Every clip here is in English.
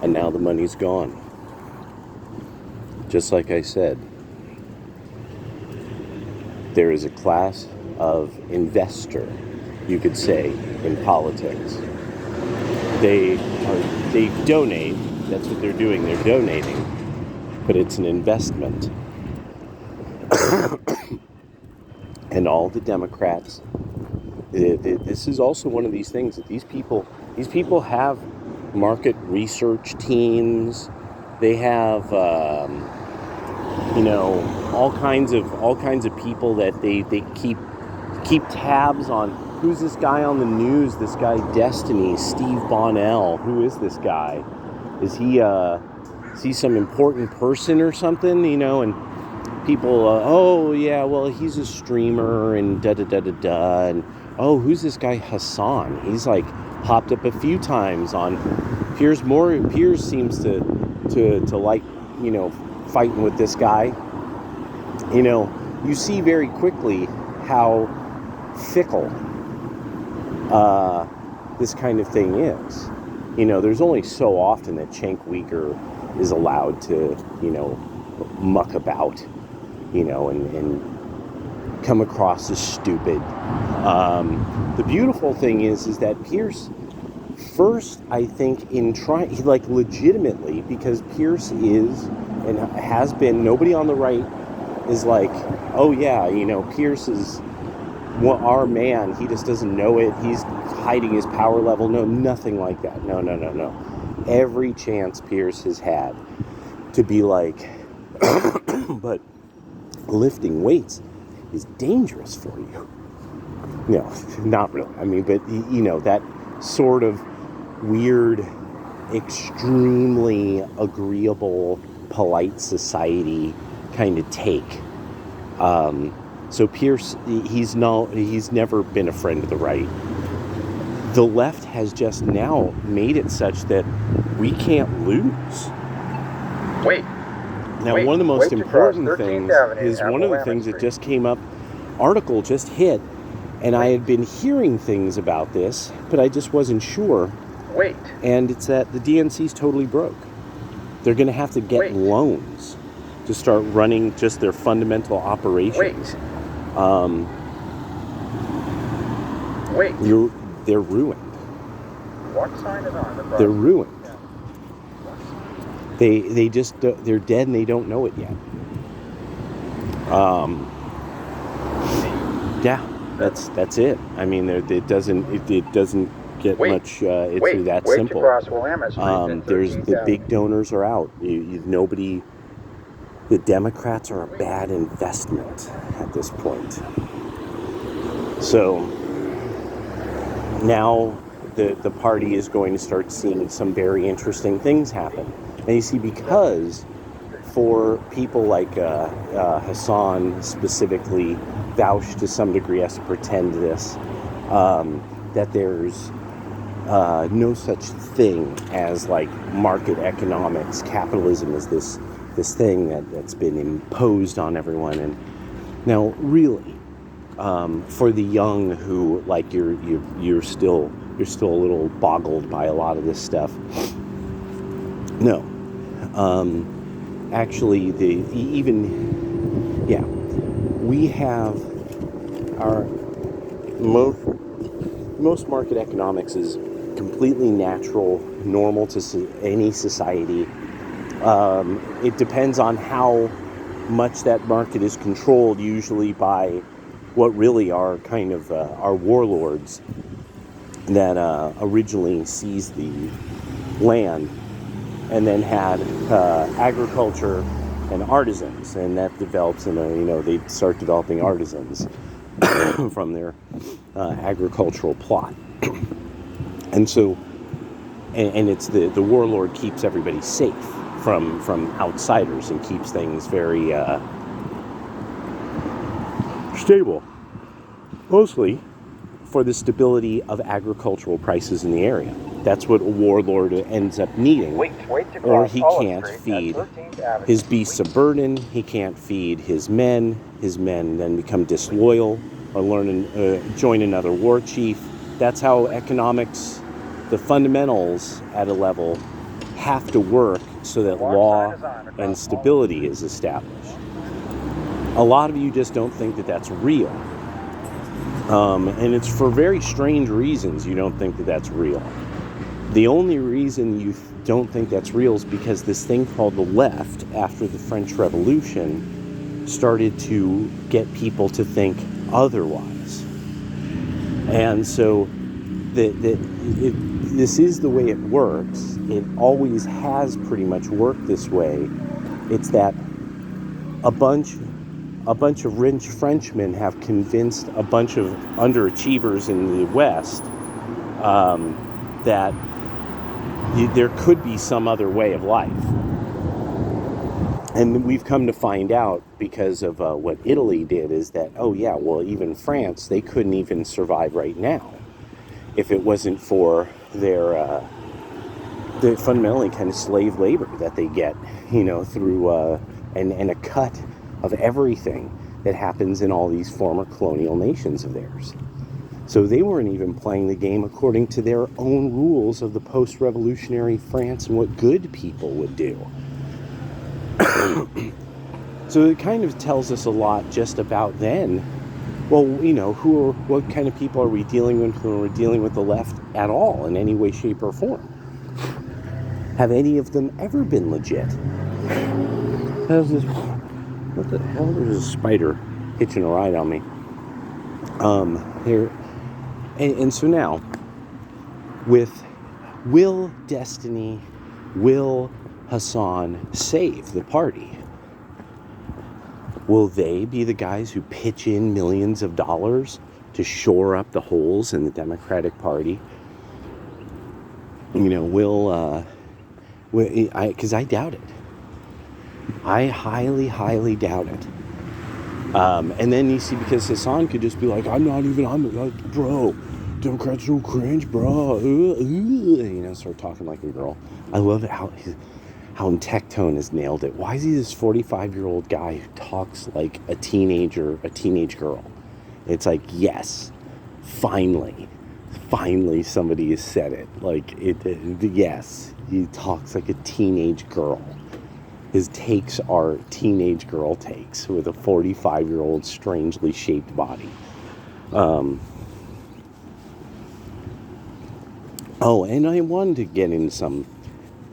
and now the money's gone. Just like I said, there is a class of investor, you could say, in politics. They donate. That's what they're doing. They're donating, but it's an investment. And all the Democrats. This is also one of these things that these people have market research teams. They have all kinds of people that they keep tabs on. Who's this guy on the news? This guy Destiny, Steve Bonnell. Who is this guy? Is he some important person or something? And people, oh yeah, well he's a streamer and da da da da da. And oh, who's this guy Hassan? He's like popped up a few times on Piers. Piers seems to like fighting with this guy. You see very quickly how fickle this kind of thing is. There's only so often that Cenk Uyghur is allowed to, muck about, and come across as stupid. The beautiful thing is that Pierce, first, I think, in trying, legitimately, because Pierce is and has been, nobody on the right is like, oh yeah, Pierce is our man, he just doesn't know it, he's hiding his power level. No, nothing like that. No. Every chance Pierce has had to be like, but lifting weights is dangerous for you. No, not really. I mean, but that sort of weird, extremely agreeable, polite society kind of take. So Pierce, he's never been a friend of the right. The left has just now made it such that we can't lose. One of the most important things is one of the things that just came up, article just hit, and I had been hearing things about this, but I just wasn't sure. And it's that the DNC's totally broke. They're going to have to get loans to start running just their fundamental operations. They're ruined. What sign is on the front? They're ruined. They're dead and they don't know it yet. Yeah, that's it. I mean, it doesn't get much. It's that simple. There's the big donors are out. Nobody. The Democrats are a bad investment at this point. So now the party is going to start seeing some very interesting things happen. And you see, because for people like Hassan specifically, Vouch to some degree has to pretend this, that there's no such thing as like market economics. Capitalism is this thing that's been imposed on everyone. And now really, for the young who like you're still a little boggled by a lot of this stuff. No, actually, we have our most market economics is completely natural, normal to any society. It depends on how much that market is controlled, usually by what really are kind of our warlords that originally seized the land and then had agriculture and artisans, and that develops in they start developing artisans from their agricultural plot. And so, and it's the warlord keeps everybody safe from outsiders and keeps things very stable, mostly for the stability of agricultural prices in the area. That's what a warlord ends up needing. Or he can't feed his beasts of burden, he can't feed his men then become disloyal or join another war chief. That's how economics, the fundamentals at a level, have to work so that law and stability is established. A lot of you just don't think that that's real. And it's for very strange reasons you don't think that that's real. The only reason you don't think that's real is because this thing called the left, after the French Revolution, started to get people to think otherwise. And so this is the way it works. It always has pretty much worked this way. It's that a bunch of rich Frenchmen have convinced a bunch of underachievers in the West that there could be some other way of life. And we've come to find out, because of what Italy did, is that, oh yeah, well, even France, they couldn't even survive right now if it wasn't for their fundamentally kind of slave labor that they get, through and a cut of everything that happens in all these former colonial nations of theirs. So they weren't even playing the game according to their own rules of the post-revolutionary France and what good people would do. So it kind of tells us a lot just about then. Well, what kind of people are we dealing with when we're dealing with the left at all in any way, shape, or form? Have any of them ever been legit? What the hell? There's a spider hitching a ride on me. Here, and so now, will Destiny, will Hassan save the party? Will they be the guys who pitch in millions of dollars to shore up the holes in the Democratic Party? Because I doubt it. I highly, highly doubt it. And then you see, because Hassan could just be like, bro, Democrats are cringe, bro. Start talking like a girl. I love it how Tectone has nailed it. Why is he this 45-year-old guy who talks like a teenage girl? It's like, yes, finally somebody has said it. Yes, he talks like a teenage girl. His takes are teenage girl takes with a 45-year-old strangely shaped body. And I wanted to get into some.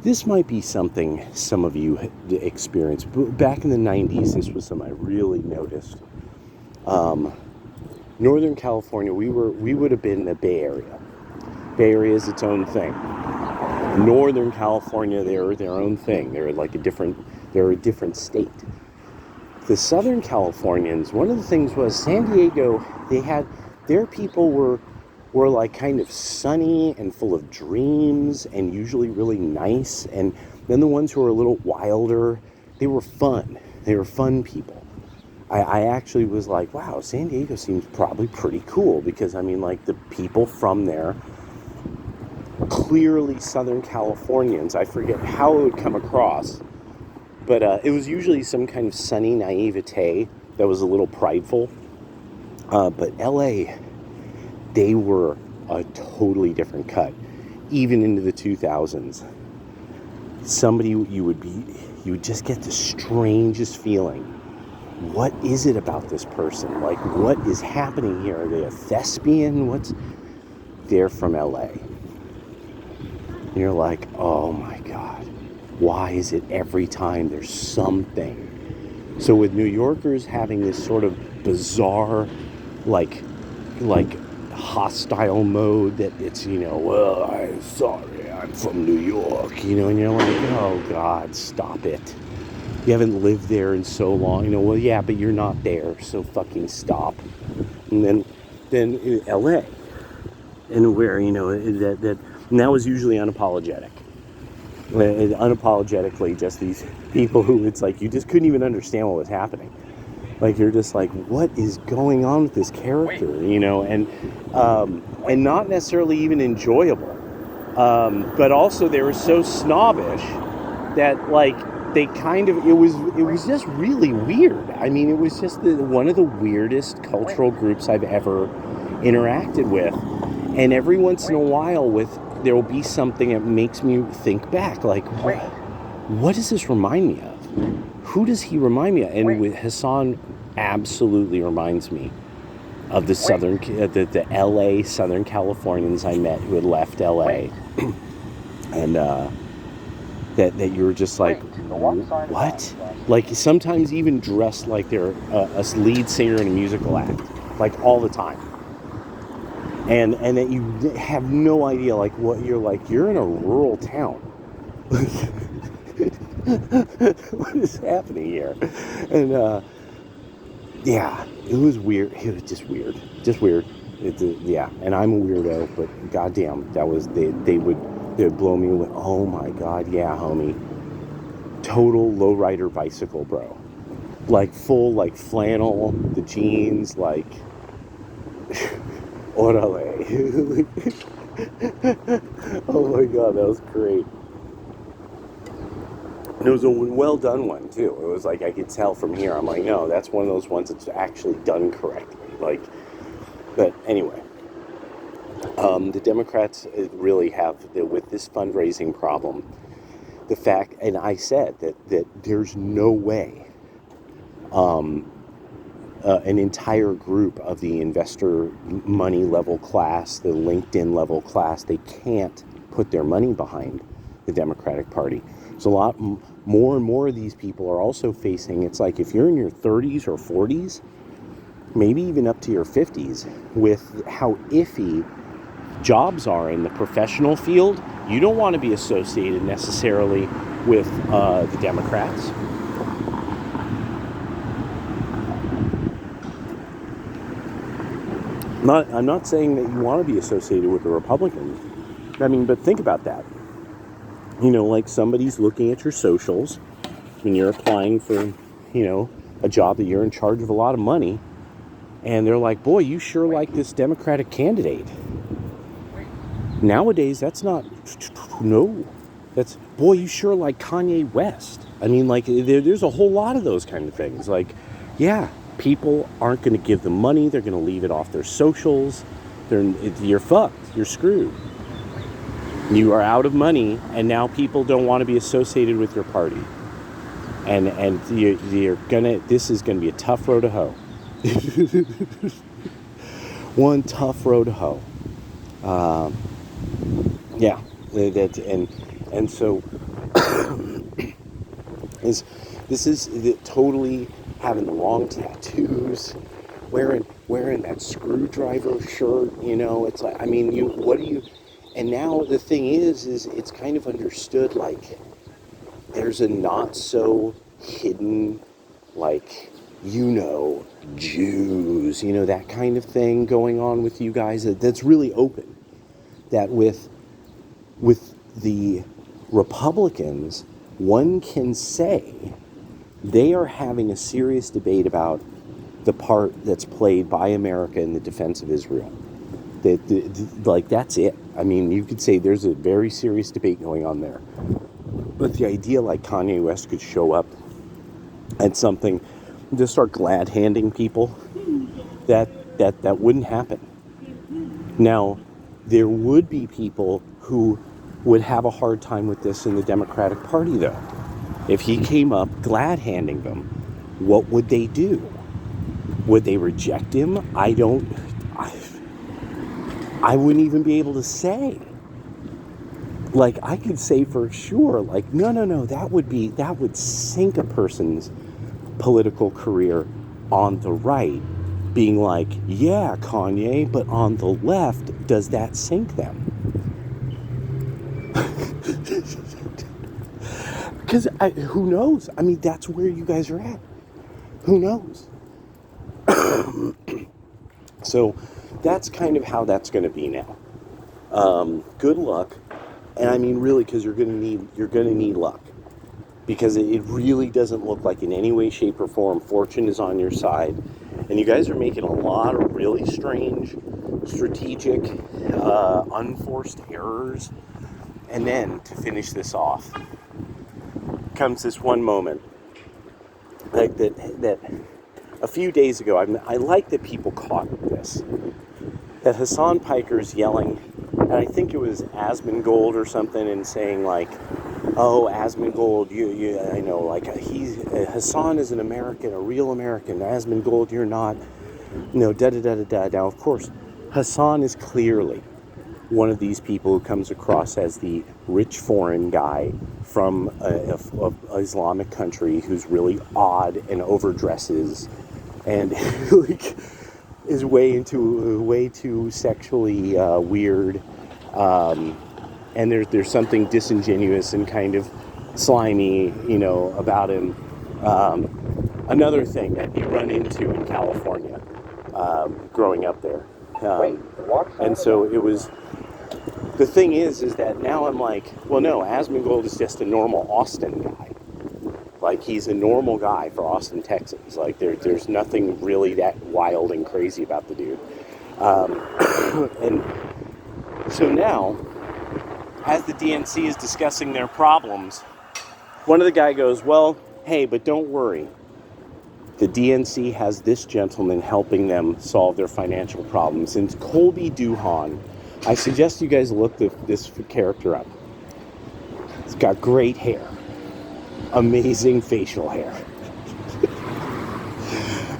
This might be something some of you experienced. Back in the 90s, this was something I really noticed. Northern California, we would have been in the Bay Area. Bay Area is its own thing. Northern California, they're their own thing. They're a different state. The Southern Californians, one of the things was San Diego, their people were like kind of sunny and full of dreams and usually really nice. And then the ones who were a little wilder, they were fun. They were fun people. I actually was like, wow, San Diego seems probably pretty cool, because the people from there, clearly Southern Californians, I forget how it would come across, but it was usually some kind of sunny naivete that was a little prideful. But LA, they were a totally different cut, even into the 2000s. Somebody you would just get the strangest feeling. What is it about this person? Like, what is happening here? Are they a thespian? They're from LA. And you're like, oh my God, why is it every time there's something? So with New Yorkers having this sort of bizarre, like hostile mode that it's, well, I'm sorry, I'm from New York, and you're like, oh God, stop it. You haven't lived there in so long, well, yeah, but you're not there, so fucking stop. And then in LA, and where, and that was usually unapologetic. Unapologetically, just these people who, it's like, you just couldn't even understand what was happening. Like, you're just like, what is going on with this character, and not necessarily even enjoyable. But also they were so snobbish that, like, they kind of, it was just really weird. It was just one of the weirdest cultural groups I've ever interacted with. And every once in a while, with there will be something that makes me think back, like, what does this remind me of? Who does he remind me of? And with Hassan, absolutely reminds me of the the LA Southern Californians I met who had left LA, and that you were just like, what? Like sometimes even dressed like they're a lead singer in a musical act, like all the time. And that you have no idea, like, what you're in a rural town. What is happening here? And yeah, it was weird. It was just weird. Yeah, and I'm a weirdo, but goddamn, that was they would blow me away. Oh my god, yeah, homie. Total lowrider bicycle, bro. Like full, like flannel, the jeans, like orale. Oh my god, that was great. And it was a well done one too. It was like I could tell from here. I'm like, no, that's one of those ones that's actually done correctly. Like, but anyway, the Democrats really have with this fundraising problem. The fact, and I said that there's no way an entire group of the investor money level class, the LinkedIn level class, they can't put their money behind the Democratic Party. So a lot more and more of these people are also facing, it's like if you're in your 30s or 40s, maybe even up to your 50s, with how iffy jobs are in the professional field, you don't want to be associated necessarily with the Democrats. I'm not saying that you want to be associated with the Republicans. I mean, but think about that. You know, like somebody's looking at your socials when you're applying for, you know, a job that you're in charge of a lot of money, and they're like, boy, you sure like this Democratic candidate. Nowadays, that's not, no. That's, boy, you sure like Kanye West. I mean, like, there's a whole lot of those kind of things. Like, yeah, people aren't going to give them money. They're going to leave it off their socials. You're fucked. You're screwed. You are out of money, and now people don't want to be associated with your party. And this is gonna be a tough road to hoe. One tough road to hoe. Yeah, and so this is totally having the long tattoos, wearing that screwdriver shirt. You know, it's like, I mean, and now the thing is it's kind of understood, like, there's a not so hidden, like, you know, Jews, you know, that kind of thing going on with you guys that's really open. That with the Republicans, one can say they are having a serious debate about the part that's played by America in the defense of Israel. Like, that's it. I mean, you could say there's a very serious debate going on there. But the idea, like, Kanye West could show up at something, just start glad-handing people, that wouldn't happen. Now, there would be people who would have a hard time with this in the Democratic Party, though. If he came up glad-handing them, what would they do? Would they reject him? I wouldn't even be able to say. Like, I could say for sure, like, no, that would sink a person's political career on the right, being like, yeah, Kanye, but on the left, does that sink them? Because who knows? I mean, that's where you guys are at. Who knows? So that's kind of how that's going to be now. Good luck. And I mean, really, because you're gonna need luck, because it really doesn't look like in any way, shape, or form fortune is on your side, and you guys are making a lot of really strange, strategic, unforced errors. And then to finish this off, comes this one moment, like that a few days ago. I like that people caught this. That Hassan Piker's yelling and I think it was Asmongold or something, and saying like, oh, Asmongold, I know, like Hassan is an American, a real American. Asmongold, you're not. Da da da da da. Now, of course, Hassan is clearly one of these people who comes across as the rich foreign guy from a Islamic country who's really odd and overdresses and like is way too sexually weird, and there's something disingenuous and kind of slimy, about him. Another thing that you run into in California, growing up there, and so it was. The thing is that now I'm like, well, no, Asmongold is just a normal Austin guy. Like, he's a normal guy for Austin, Texas. Like, there's nothing really that wild and crazy about the dude. And so now, as the DNC is discussing their problems, one of the guy goes, well, hey, but don't worry. The DNC has this gentleman helping them solve their financial problems. And Colby Duhan, I suggest you guys look this character up. He's got great hair. Amazing facial hair.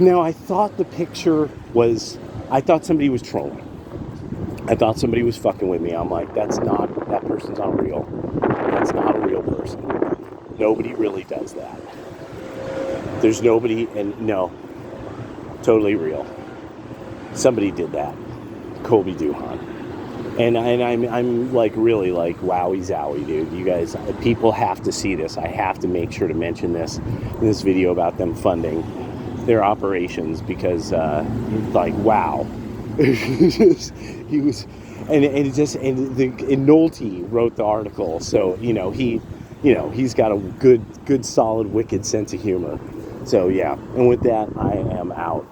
Now, I thought I thought somebody was trolling. I thought somebody was fucking with me. I'm like, that person's not real. That's not a real person. Nobody really does that. There's nobody, and no, totally real. Somebody did that. Colby Duhan. And I'm like, really, like, wowie zowie, dude. You guys, people have to see this. I have to make sure to mention this in this video about them funding their operations, because like, wow. He was, and Nolte wrote the article, so he's got a good solid wicked sense of humor. So yeah, and with that, I am out.